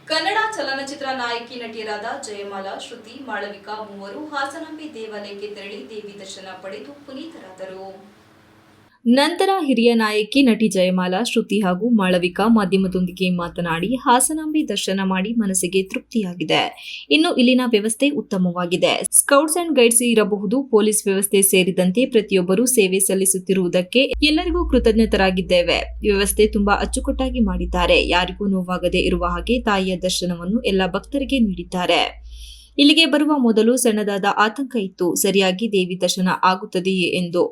ಕನ್ನಡ ಚಲನಚಿತ್ರ ನಾಯಕಿ ನಟಿಯರಾದ ಜಯಮಾಲಾ, ಶ್ರುತಿ, ಮಾಳವಿಕಾ ಮೂವರು ಹಾಸನಾಂಬೆ ದೇವಾಲಯಕ್ಕೆ ತೆರಳಿ ದೇವಿ ದರ್ಶನ ಪಡೆದು ಪುನೀತರಾದರು. ನಂತರ ಹಿರಿಯ ನಾಯಕಿ ನಟಿ ಜಯಮಾಲಾ, ಶ್ರುತಿ ಹಾಗೂ ಮಾಳವಿಕಾ ಮಾಧ್ಯಮದೊಂದಿಗೆ ಮಾತನಾಡಿ, ಹಾಸನಾಂಬೆ ದರ್ಶನ ಮಾಡಿ ಮನಸ್ಸಿಗೆ ತೃಪ್ತಿಯಾಗಿದೆ. ಇನ್ನು ಇಲ್ಲಿನ ವ್ಯವಸ್ಥೆ ಉತ್ತಮವಾಗಿದೆ. ಸ್ಕೌಟ್ಸ್ ಅಂಡ್ ಗೈಡ್ಸ್ ಇರಬಹುದು, ಪೊಲೀಸ್ ವ್ಯವಸ್ಥೆ ಸೇರಿದಂತೆ ಪ್ರತಿಯೊಬ್ಬರೂ ಸೇವೆ ಸಲ್ಲಿಸುತ್ತಿರುವುದಕ್ಕೆ ಎಲ್ಲರಿಗೂ ಕೃತಜ್ಞತರಾಗಿದ್ದೇವೆ. ವ್ಯವಸ್ಥೆ ತುಂಬಾ ಅಚ್ಚುಕಟ್ಟಾಗಿ ಮಾಡಿದ್ದಾರೆ. ಯಾರಿಗೂ ನೋವಾಗದೆ ಇರುವ ಹಾಗೆ ತಾಯಿಯ ದರ್ಶನವನ್ನು ಎಲ್ಲ ಭಕ್ತರಿಗೆ ನೀಡಿದ್ದಾರೆ. ಇಲ್ಲಿಗೆ ಬರುವ ಮೊದಲು ಸಣ್ಣದಾದ ಆತಂಕ ಇತ್ತು, ಸರಿಯಾಗಿ ದೇವಿ ದರ್ಶನ ಆಗುತ್ತದೆಯೇ ಎಂದು.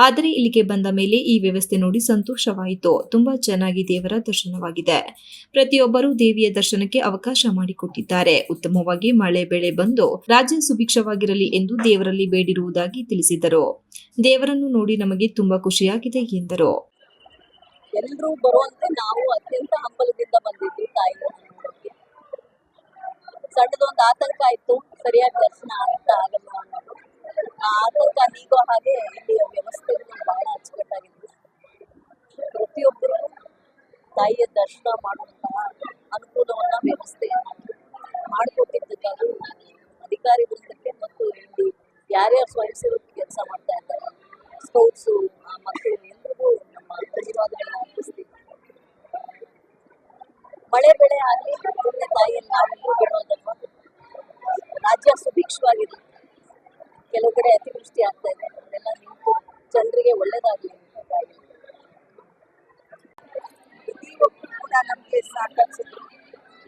ಆದರೆ ಇಲ್ಲಿಗೆ ಬಂದ ಮೇಲೆ ಈ ವ್ಯವಸ್ಥೆ ನೋಡಿ ಸಂತೋಷವಾಯಿತು. ತುಂಬಾ ಚೆನ್ನಾಗಿ ದೇವರ ದರ್ಶನವಾಗಿದೆ. ಪ್ರತಿಯೊಬ್ಬರೂ ದೇವಿಯ ದರ್ಶನಕ್ಕೆ ಅವಕಾಶ ಮಾಡಿಕೊಟ್ಟಿದ್ದಾರೆ. ಉತ್ತಮವಾಗಿ ಮಳೆ ಬೆಳೆ ಬಂದು ರಾಜ್ಯ ಸುಭಿಕ್ಷವಾಗಿರಲಿ ಎಂದು ದೇವರಲ್ಲಿ ಬೇಡಿರುವುದಾಗಿ ತಿಳಿಸಿದರು. ದೇವರನ್ನು ನೋಡಿ ನಮಗೆ ತುಂಬಾ ಖುಷಿಯಾಗಿದೆ ಎಂದರು. ಎಲ್ಲರೂ ಬರುವಂತೆ ನಾವು ಅತ್ಯಂತ ಹಂಬಲದಿಂದ ಬಂದಿದ್ವಿ ತಾಯಿಯನ್ನು ನೋಡೋಕೆ. ಸಣ್ಣದೊಂದು ಆತಂಕ ಇತ್ತು, ಸರಿಯಾಗಿ ದರ್ಶನ ಆಗ್ತಾ ಆಗಲ್ಲ ಅನ್ನೋದು. ಆ ಆತಂಕ ನೀಗೋ ಹಾಗೆ ಇಲ್ಲಿಯ ವ್ಯವಸ್ಥೆಗಳು ಬಹಳ ಅಚ್ಚುಕಟ್ಟಾಗಿತ್ತು. ಪ್ರತಿಯೊಬ್ಬರು ತಾಯಿಯ ದರ್ಶನ ಮಾಡುವಂತಹ ಅನುಕೂಲವನ್ನ ವ್ಯವಸ್ಥೆಯನ್ನು ಮಾಡಿಕೊಟ್ಟಿದ್ದಕ್ಕಾಗಿ ಅಧಿಕಾರಿ ವೃಂದಕ್ಕೆ ಮತ್ತು ಇಲ್ಲಿ ಯಾರ್ಯಾರು ಸ್ವಯಂ ಸೇವಕರು ಕೆಲಸ ಮಾಡ್ತಾ ಇದ್ದಾರೆ, ಸ್ಕೌಟ್ಸು, ಮಕ್ಕಳು ಎಲ್ರಿಗೂ ನಮ್ಮ ಧನ್ಯವಾದಗಳನ್ನ ಅರ್ಪಿಸ್ತೀವಿ. ಮಳೆ ಬೆಳೆ ಆಗಲಿ, ಪುಣ್ಯ ತಾಯಿಯನ್ನು ನಾವೆಲ್ಲರೂ ಬೇಡೋದಲ್ವಾ. ರಾಜ್ಯ ಸುಭಿಕ್ಷವಾಗಿರಲಿ. ಕೆಲವು ಕಡೆ ಅತಿವೃಷ್ಟಿ ಆಗ್ತಾ ಇದೆ, ಅದೆಲ್ಲ ನಿಂತು ಜನರಿಗೆ ಒಳ್ಳೇದಾಗಲಿ ಅಂತ ತಾಯಿ. ಪ್ರತಿಯೊಬ್ಬರು ಕೂಡ ನಮಗೆ ಸಹಕರಿಸಿದ್ರು.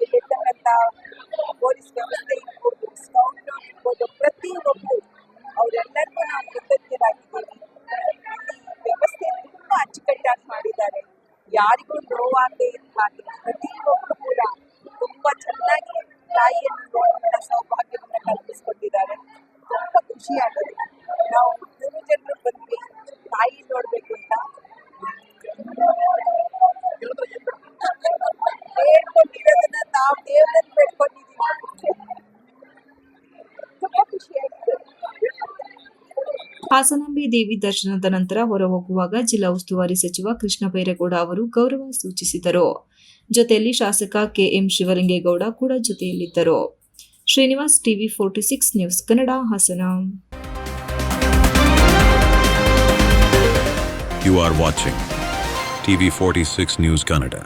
ಇಲ್ಲಿರ್ತಕ್ಕಂಥ ಪೊಲೀಸ್ ವ್ಯವಸ್ಥೆ ಇರ್ಬೋದು, ಸ್ಕೌಟ್ ಇರ್ಬೋದು, ಪ್ರತಿಯೊಬ್ಬರು ಅವರೆಲ್ಲರಿಗೂ ನಾವು ಕೃತಜ್ಞರಾಗಿದ್ದೀವಿ. ಇಲ್ಲಿ ವ್ಯವಸ್ಥೆ ತುಂಬ ಅಚ್ಚುಕಟ್ಟಾಗಿ ಮಾಡಿದ್ದಾರೆ. ಯಾರಿಗೂ ನೋವಾಗದೆ ಇದ್ದ ಹಾಗೆ ಪ್ರತಿಯೊಬ್ಬರು ಕೂಡ ತುಂಬ ಚೆನ್ನಾಗಿ ತಾಯಿಯನ್ನು ನೋಡುವಂಥ ಸೌಭಾಗ್ಯವನ್ನು ಕಲ್ಪಿಸ್ಕೊಟ್ಟಿದ್ದಾರೆ. ತುಂಬ ಖುಷಿಯಾಗಿದೆ. ನಾವು 3 ಜನರು ಬಂದ್ವಿ ತಾಯಿ ನೋಡಬೇಕು ಅಂತ. ಬೇಡ್ಕೊಂಡಿರೋದನ್ನ ನಾವು ದೇವರನ್ನು ಬೇಡ್ಕೊಂಡಿದ್ದೀವಿ. ತುಂಬ ಖುಷಿಯಾಗಿದೆ. ಹಾಸನಾಂಬೆ ದೇವಿ ದರ್ಶನದ ನಂತರ ಹೊರ ಹೋಗುವಾಗ ಜಿಲ್ಲಾ ಉಸ್ತುವಾರಿ ಸಚಿವ ಕೃಷ್ಣ ಬೈರೇಗೌಡ ಅವರು ಗೌರವ ಸೂಚಿಸಿದರು. ಜೊತೆಯಲ್ಲಿ ಶಾಸಕ ಕೆಎಂ ಶಿವಲಿಂಗೇಗೌಡ ಕೂಡ ಜೊತೆಯಲ್ಲಿದ್ದರು. Srinivas, TV 46 news Kannada, Hassan. You are watching TV 46 News Kannada.